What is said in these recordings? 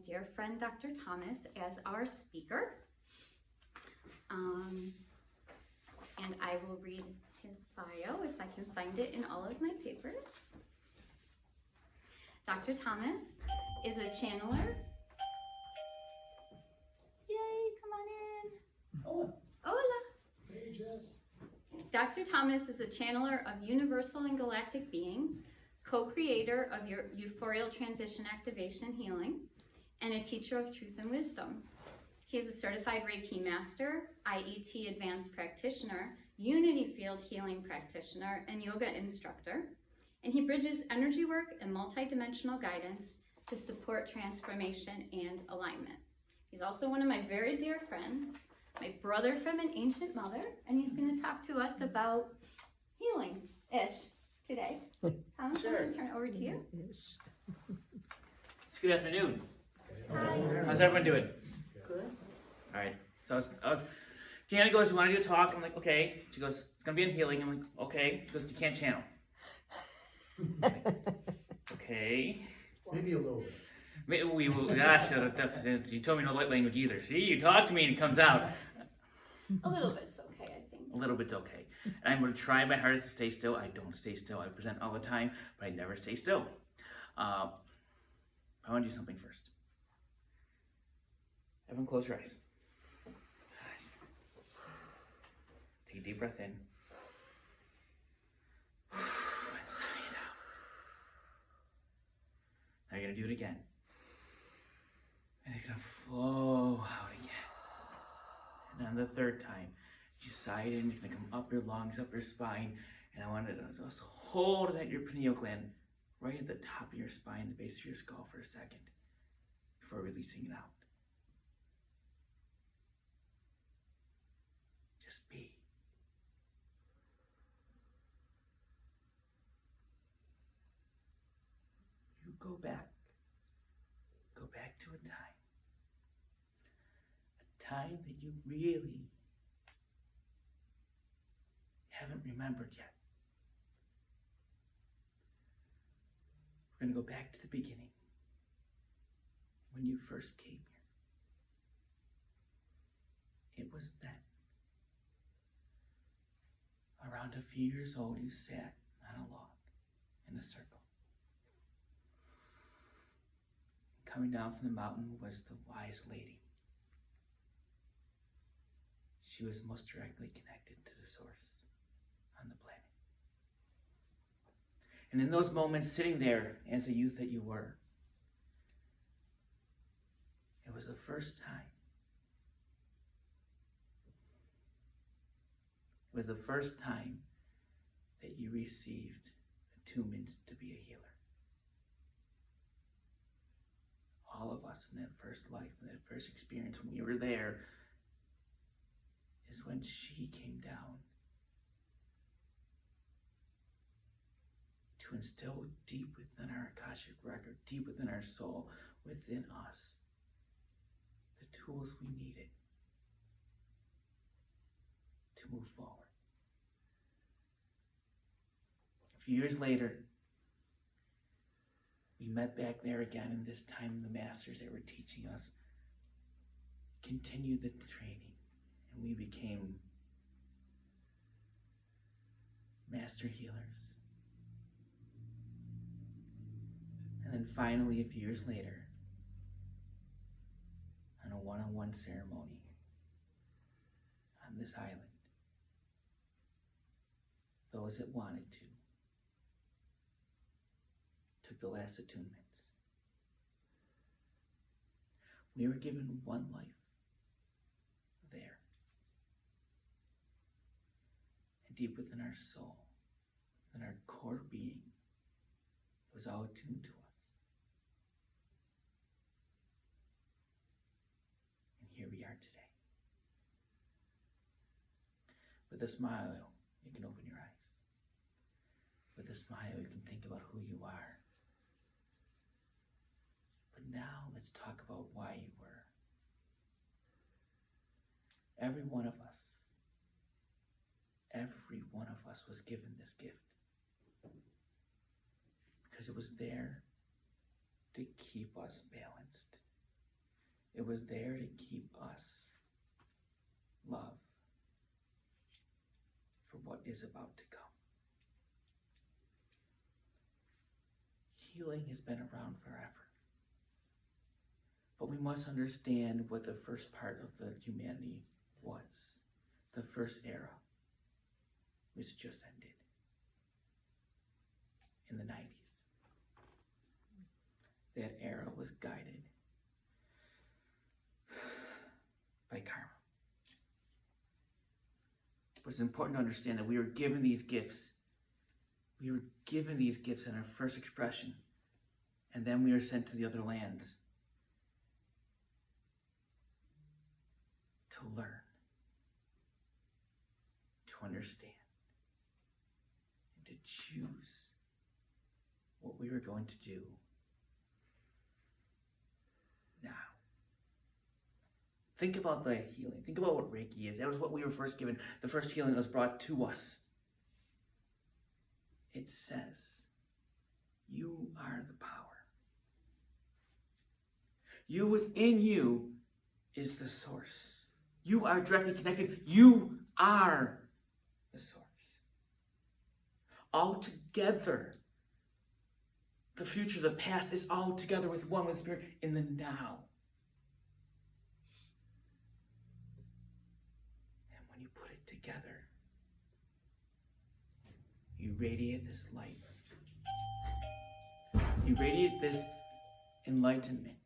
dear friend, Dr. Thomas, as our speaker. And I will read his bio if I can find it in all of my papers. Dr. Thomas is a channeler. Yay, come on in. Hola. Hola. Hey, Jess. Dr. Thomas is a channeler of universal and galactic beings, co-creator of your euphorial transition activation healing, and a teacher of truth and wisdom. He is a certified Reiki master, IET advanced practitioner, unity field healing practitioner, and yoga instructor. And he bridges energy work and multidimensional guidance to support transformation and alignment. He's also one of my very dear friends, my brother from an ancient mother, and he's going to talk to us about healing-ish today. Thomas, I'm going to turn it over to you. It's good afternoon. Hi. How's everyone doing? Good. All right. So Deanna goes, "You want to do a talk?" I'm like, "Okay." She goes, "It's gonna be in healing." I'm like, "Okay." She goes, "You can't channel." Like, okay. Maybe a little bit. We will. Gosh, you told me no light language either. See, you talk to me and it comes out. A little bit's okay, I think. A little bit's okay. And I'm going to try my hardest to stay still. I don't stay still. I present all the time, but I never stay still. I want to do something first. Everyone close your eyes. Take a deep breath in. And sigh it out. Now you're going to do it again. And it's going to flow out again. And on the third time, you sigh it in, it's going to come up your lungs, up your spine. And I want to just hold it at your pineal gland, right at the top of your spine, the base of your skull for a second, before releasing it out. Just be. You go back to a time that you really haven't remembered yet. We're going to go back to the beginning, when you first came here. It was then. Around a few years old, you sat on a log in a circle. Coming down from the mountain was the wise lady. She was most directly connected to the source on the planet. And in those moments, sitting there as a youth that you were, it was the first time. It was the first time that you received attunement to be a healer. All of us in that first life, in that first experience, when we were there, is when she came down to instill deep within our Akashic record, deep within our soul, within us, the tools we needed to move forward. A few years later, we met back there again, and this time the masters that were teaching us continued the training, and we became master healers. And then finally, a few years later, on a one-on-one ceremony on this island, those that wanted to took the last attunements. We were given one life there. And deep within our soul, within our core being, it was all attuned to us. And here we are today. With a smile, you can open your eyes. With a smile, you can think about who you are. But now let's talk about why you were. Every one of us was given this gift because it was there to keep us balanced, It was there to keep us love for what is about to come. Healing has been around forever. But we must understand what the first part of the humanity was. The first era, which just ended in the 90s. That era was guided by karma. But it's important to understand that we were given these gifts. We were given these gifts in our first expression, and then we were sent to the other lands to learn, to understand, and to choose what we were going to do now. Think about the healing. Think about what Reiki is. That was what we were first given. The first healing was brought to us. It says, you are the power. You within you is the source. You are directly connected. You are the source. All together, the future, the past is all together with one with Spirit in the now. And when you put it together, you radiate this light. You radiate this enlightenment.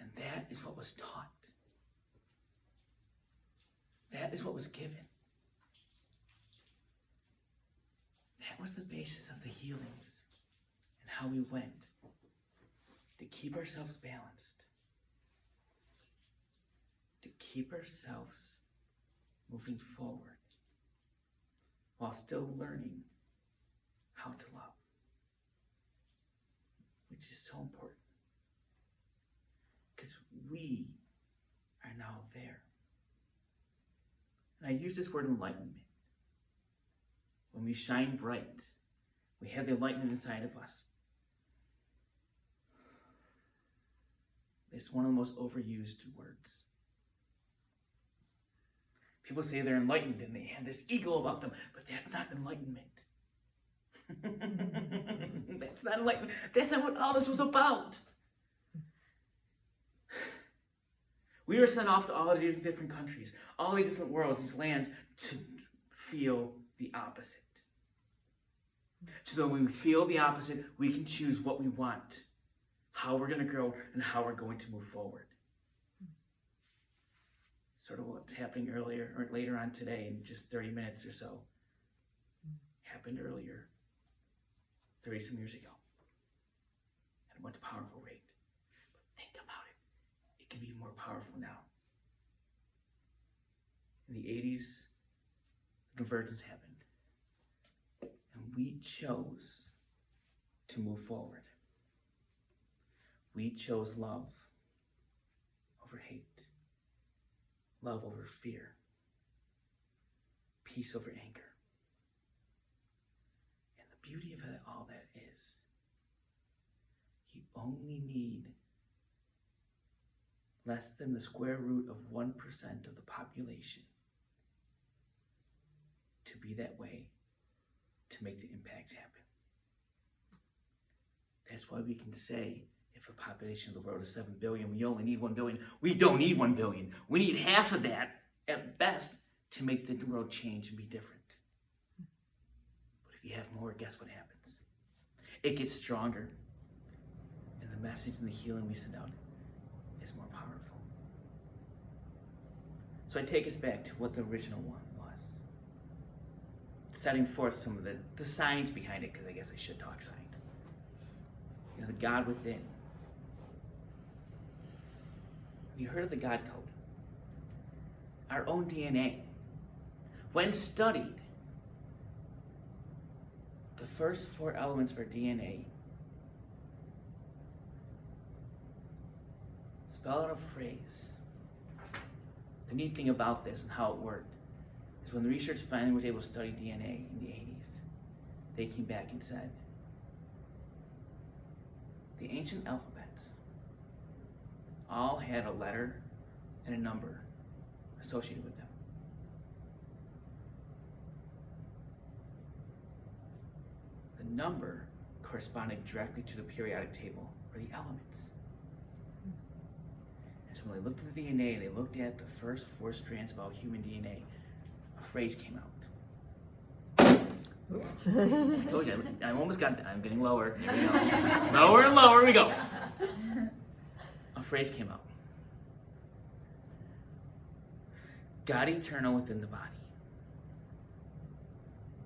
And that is what was taught. That is what was given. That was the basis of the healings and how we went to keep ourselves balanced, to keep ourselves moving forward while still learning how to love, which is so important because we are now there. And I use this word enlightenment. When we shine bright, we have the enlightenment inside of us. It's one of the most overused words. People say they're enlightened and they have this ego about them, but that's not enlightenment. That's not enlightenment. That's not what all this was about. We were sent off to all of these different countries, all these different worlds, these lands, to feel the opposite. So that when we feel the opposite, we can choose what we want, how we're going to grow, and how we're going to move forward. Sort of what's happening earlier or later on today in just 30 minutes or so happened earlier, 30-some years ago, at a much powerful rate. But think about it. It can be more powerful now. In the 80s, the convergence happened. And we chose to move forward. We chose love over hate. Love over fear. Peace over anger. And the beauty of it, all that is, you only need less than the square root of 1% of the population to be that way, to make the impacts happen. That's why we can say, if a population of the world is 7 billion, we only need 1 billion. We don't need 1 billion. We need half of that, at best, to make the world change and be different. But if you have more, guess what happens? It gets stronger. And the message and the healing we send out is more powerful. So I take us back to what the original one was. Setting forth some of the science behind it, because I guess I should talk science. You know, the God within. Have you heard of the God code? Our own DNA. When studied, the first 4 elements of our DNA spell out a phrase. The neat thing about this and how it worked is when the research finally was able to study DNA in the 80s, they came back and said, the ancient alphabets all had a letter and a number associated with them. The number corresponded directly to the periodic table, or the elements. And so when they looked at the DNA, they looked at the first 4 strands of all human DNA, a phrase came out. I told you, I almost got, I'm getting lower. Here we go. Lower and lower we go. A phrase came out. God eternal within the body.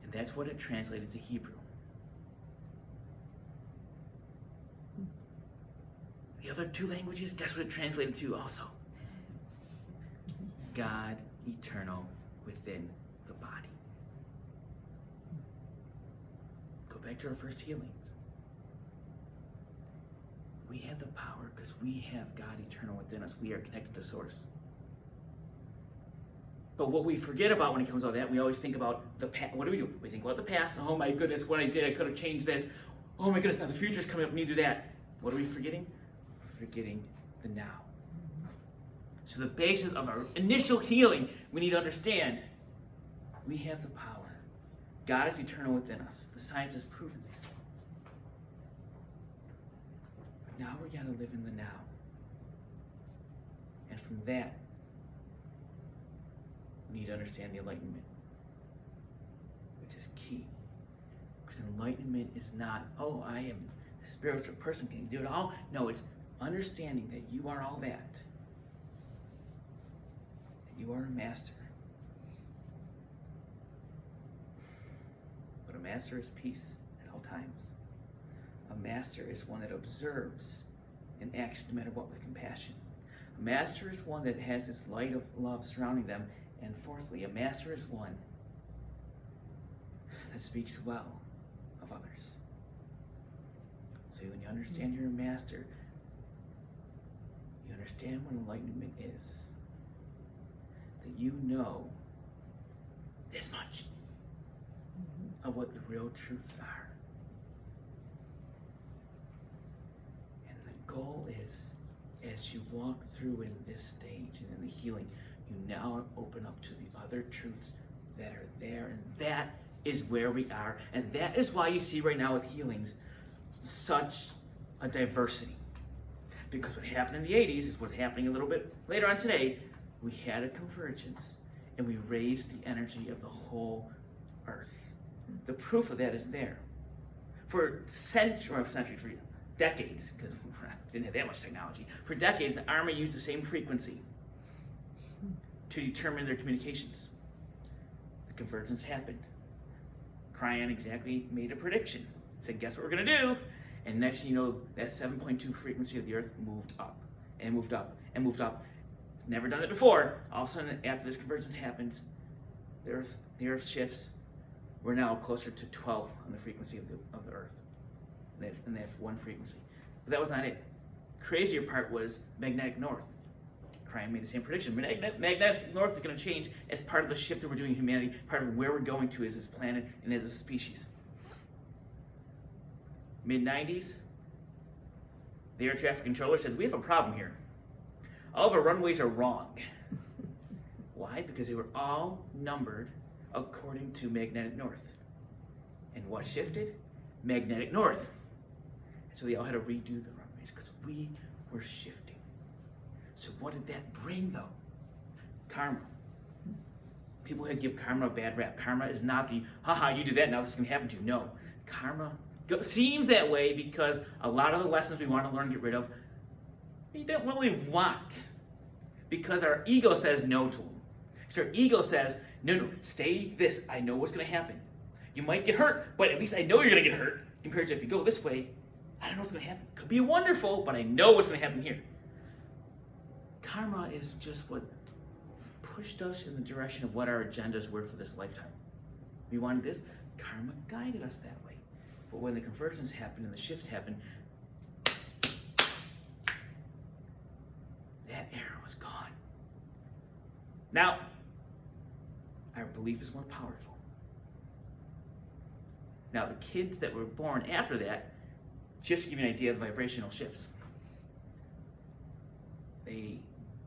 And that's what it translated to Hebrew. The other 2 languages, guess what it translated to also? God eternal within the body. Go back to our first healings. We have the power because we have God eternal within us. We are connected to Source. But what we forget about when it comes to all that, we always think about the past. What do? We think about the past. Oh my goodness, what I did, I could have changed this. Oh my goodness, now the future's coming up, I need to do that. What are we forgetting? We're forgetting the now. So the basis of our initial healing, we need to understand, we have the power. God is eternal within us. The science has proven that. But now we got to live in the now. And from that, we need to understand the enlightenment, which is key. Because enlightenment is not, oh, I am a spiritual person, can do it all. No, it's understanding that you are all that. That you are a master. But a master is peace at all times. A master is one that observes and acts no matter what with compassion. A master is one that has this light of love surrounding them. And fourthly, a master is one that speaks well of others. So when you understand you're a master, you understand what enlightenment is. That you know this much of what the real truths are. And the goal is, as you walk through in this stage and in the healing, you now open up to the other truths that are there. And that is where we are. And that is why you see right now with healings such a diversity. Because what happened in the 80s is what's happening a little bit later on today. We had a convergence and we raised the energy of the whole earth. The proof of that is there. For decades, because we didn't have that much technology, for decades the Army used the same frequency to determine their communications. The convergence happened. Cryon exactly made a prediction. Said, guess what we're going to do? And next thing you know, that 7.2 frequency of the Earth moved up and moved up and moved up. Never done it before. All of a sudden, after this convergence happens, the Earth shifts. We're now closer to 12 on the frequency of the Earth. And they have one frequency. But that was not it. Crazier part was magnetic north. Cryon made the same prediction. Magnetic north is going to change as part of the shift that we're doing in humanity, part of where we're going to as this planet and as a species. Mid-90s, the air traffic controller says, we have a problem here. All of our runways are wrong. Why? Because they were all numbered according to magnetic north. And what shifted? Magnetic north. And so they all had to redo the runways because we were shifting. So what did that bring, though? Karma. People had give karma a bad rap. Karma is not the, haha, you do that, now this is going to happen to you. No. Karma seems that way because a lot of the lessons we want to learn and get rid of, we don't really want. Because our ego says no to them. So our ego says, no, stay this. I know what's going to happen. You might get hurt, but at least I know you're going to get hurt. Compared to if you go this way, I don't know what's going to happen. Could be wonderful, but I know what's going to happen here. Karma is just what pushed us in the direction of what our agendas were for this lifetime. We wanted this. Karma guided us that way. But when the conversions happened and the shifts happened, that era was gone. Now, our belief is more powerful. Now, the kids that were born after that, just to give you an idea of the vibrational shifts.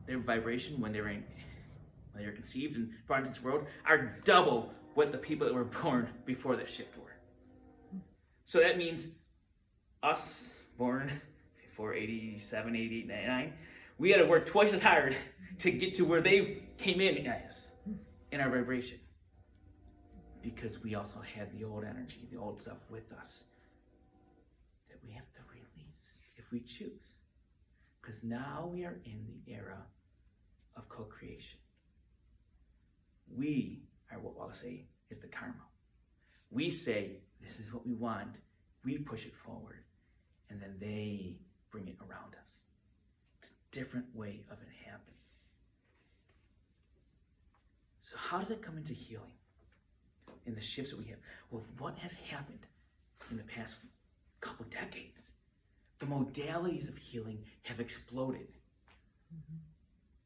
their vibration when they're conceived and brought into this world are double what the people that were born before that shift were. So that means us born before 87, 88, 99, we had to work twice as hard to get to where they came in as in our vibration. Because we also had the old energy, the old stuff with us that we have to release if we choose. Because now we are in the era of co-creation. We are what I'll say is the karma. We say, this is what we want, we push it forward, and then they bring it around us. It's a different way of it happening. So how does it come into healing? In the shifts that we have? Well, what has happened in the past couple decades? The modalities of healing have exploded.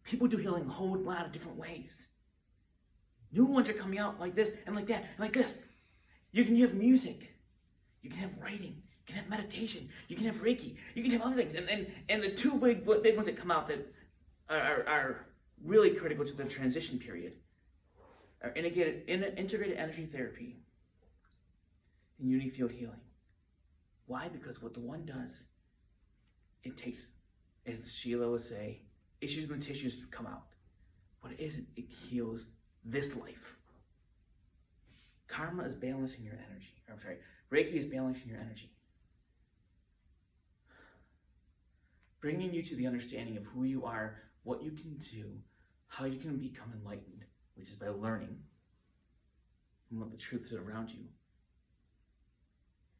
People do healing a whole lot of different ways. New ones are coming out like this and like that and like this. You can have music. You can have writing. You can have meditation. You can have Reiki. You can have other things. And the two big ones that come out that are really critical to the transition period are integrated energy therapy and unity field healing. Why? Because what the one does, it takes, as Sheila would say, issues in the tissues come out. What it isn't, it heals this life. Karma is balancing your energy. Reiki is balancing your energy. Bringing you to the understanding of who you are, what you can do, how you can become enlightened, which is by learning from what the truths are around you.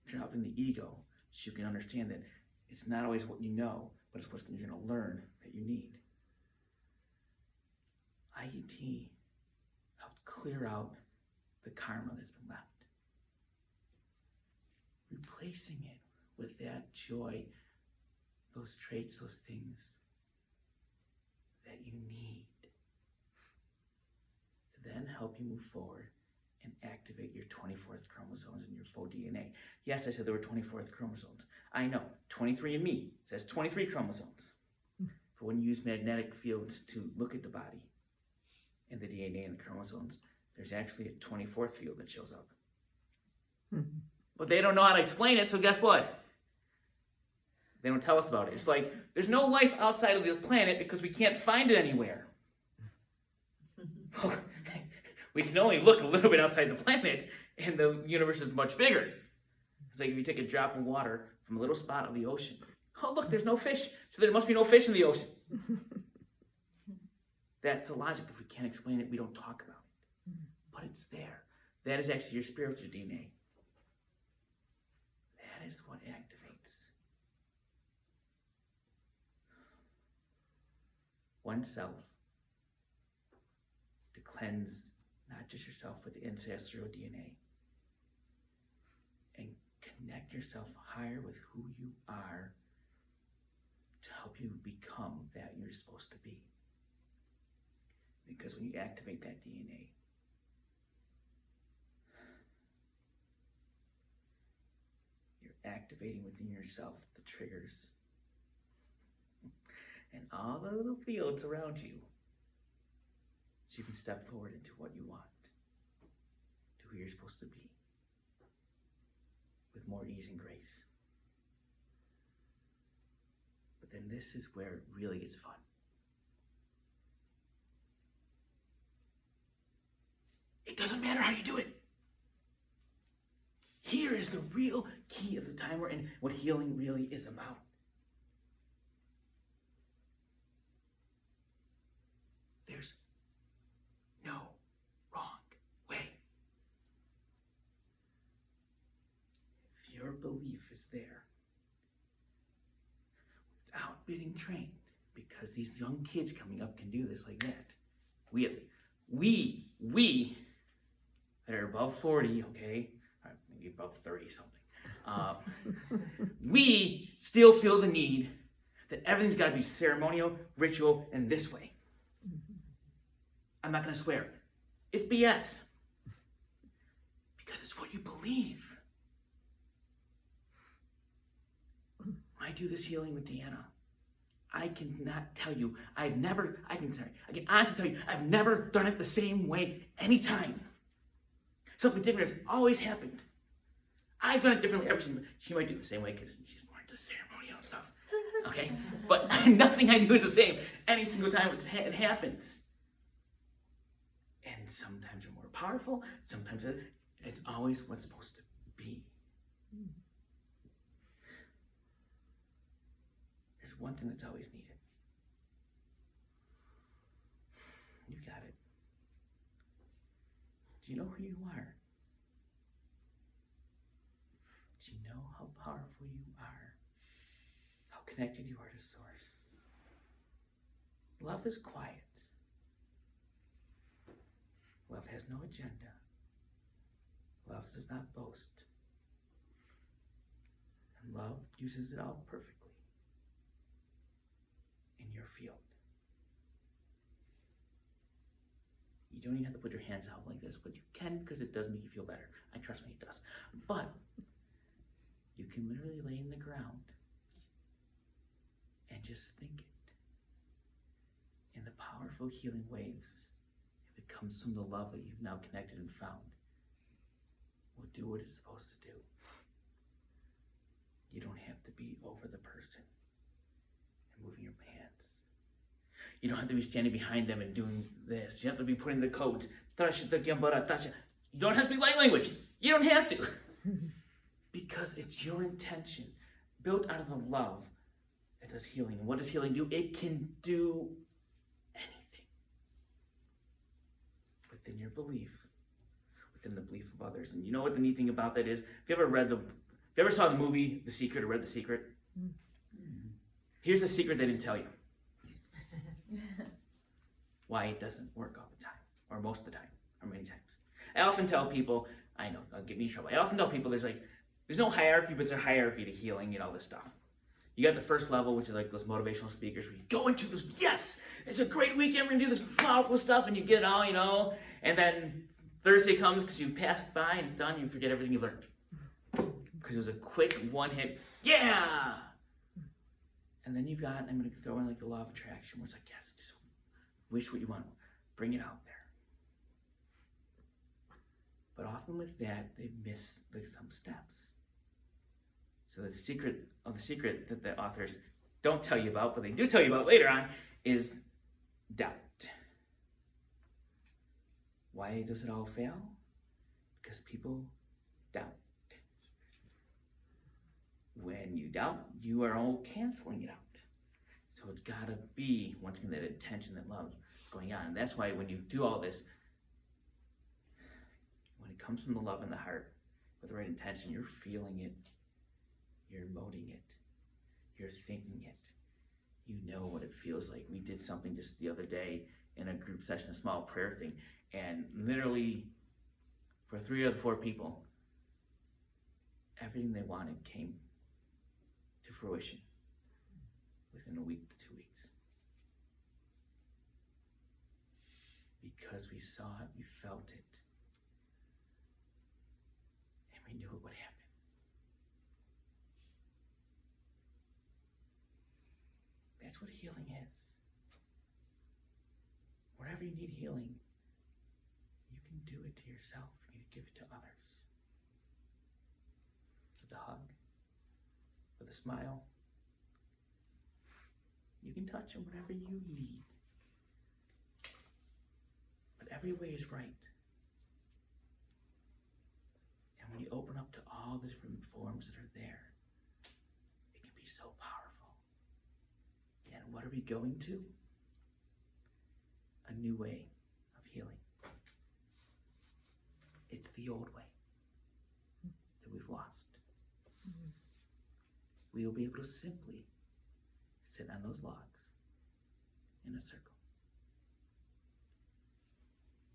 Dropping the ego so you can understand that it's not always what you know, but it's what you're going to learn that you need. IET helped clear out the karma that's been left. Replacing it with that joy, those traits, those things that you need to then help you move forward and activate your 24th chromosomes and your full DNA. Yes, I said there were 24 chromosomes. I know, 23andMe says 23 chromosomes. But when you use magnetic fields to look at the body and the DNA and the chromosomes, there's actually a 24th field that shows up. But they don't know how to explain it, so guess what? They don't tell us about it. It's like, there's no life outside of the planet because we can't find it anywhere. We can only look a little bit outside the planet, and the universe is much bigger. It's like if you take a drop of water from a little spot of the ocean. Oh, look, there's no fish, so there must be no fish in the ocean. That's the logic. If we can't explain it, we don't talk about it. But it's there. That is actually your spiritual DNA. That is what activates oneself to cleanse not just yourself, but the ancestral DNA. And connect yourself higher with who you are to help you become that you're supposed to be. Because when you activate that DNA, you're activating within yourself the triggers and all the little fields around you so you can step forward into what you want, to who you're supposed to be, with more ease and grace. But then this is where it really gets fun. It doesn't matter how you do it. Here is the real key of the time we're in, what healing really is about. There's no wrong way. If your belief is there, without being trained, because these young kids coming up can do this like that. We that are above 40, okay, maybe above 30 something, we still feel the need that everything's got to be ceremonial, ritual, and this way. I'm not going to swear. It's BS. Because it's what you believe. When I do this healing with Deanna, I cannot tell you, I can honestly tell you, I've never done it the same way anytime. Something different has always happened. I've done it differently every single time. She might do it the same way because she's more into ceremonial and stuff. Okay? But nothing I do is the same. Any single time it happens. And sometimes they're more powerful. Sometimes it's always what's supposed to be. There's one thing that's always needed. You got it. Do you know who you are? Do you know how powerful you are? How connected you are to Source? Love is quiet. Love has no agenda. Love does not boast. And love uses it all perfectly in your field. You don't even have to put your hands out like this, but you can because it does make you feel better. I trust me, it does. But you can literally lay in the ground and just think it. In the powerful healing waves, if it comes from the love that you've now connected and found, will do what it's supposed to do. You don't have to be over the person and moving your hands. You don't have to be standing behind them and doing this. You have to be putting the codes. You don't have to be light language. You don't have to. Because it's your intention, built out of the love, that does healing. And what does healing do? It can do anything. Within your belief. Within the belief of others. And you know what the neat thing about that is? If you ever saw the movie The Secret or read The Secret? Here's the secret they didn't tell you. Why it doesn't work all the time, or most of the time, or many times. I often tell people, I know, I'll get me in trouble. I often tell people there's no hierarchy, but there's a hierarchy to healing and all this stuff. You got the first level, which is like those motivational speakers where you go into this, yes, it's a great weekend, we're gonna do this powerful stuff, and you get it all, and then Thursday comes because you passed by and it's done, and you forget everything you learned. Because it was a quick one hit, yeah! And then you've got, I'm going to throw in like the law of attraction, where it's like, yes, just wish what you want, bring it out there. But often with that, they miss like some steps. So the secret that the authors don't tell you about, but they do tell you about later on, is doubt. Why does it all fail? Because people doubt. When you doubt, you are all canceling it out. So it's got to be, once again, that intention, that love going on. And that's why when you do all this, when it comes from the love in the heart, with the right intention, you're feeling it, you're emoting it, you're thinking it. You know what it feels like. We did something just the other day in a group session, a small prayer thing, and literally for 3 of the 4 people, everything they wanted came to fruition within a week to 2 weeks. Because we saw it, we felt it, and we knew it would happen. That's what healing is. Wherever you need healing, you can do it to yourself, and you give it to others. With a hug, with a smile. You can touch them whatever you need. But every way is right. And when you open up to all the different forms that are there, it can be so powerful. And what are we going to? A new way of healing. It's the old way that we've lost. We will be able to simply sit on those logs in a circle.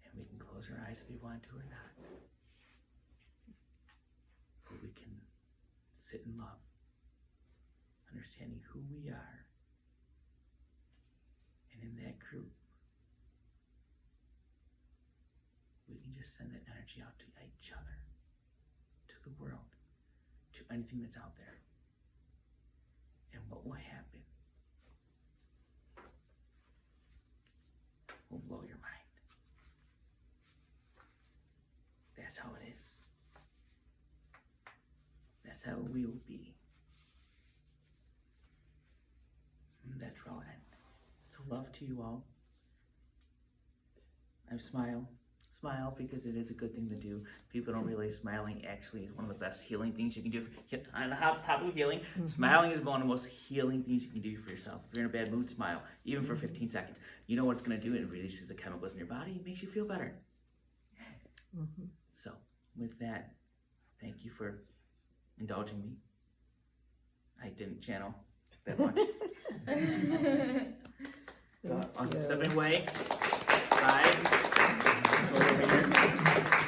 And we can close our eyes if we want to or not. But we can sit in love, understanding who we are. And in that group, we can just send that energy out to each other, to the world, to anything that's out there. And what will happen will blow your mind. That's how it is. That's how we will be. And that's where I'll end. So love to you all. I smile. Smile because it is a good thing to do. People don't realize smiling actually is one of the best healing things you can do. On the top of healing, smiling is one of the most healing things you can do for yourself. If you're in a bad mood, smile, even for 15 seconds. You know what it's going to do? It releases the chemicals in your body. It makes you feel better. So, with that, thank you for indulging me. I didn't channel that much. So, I'm stepping away. 5. Over here.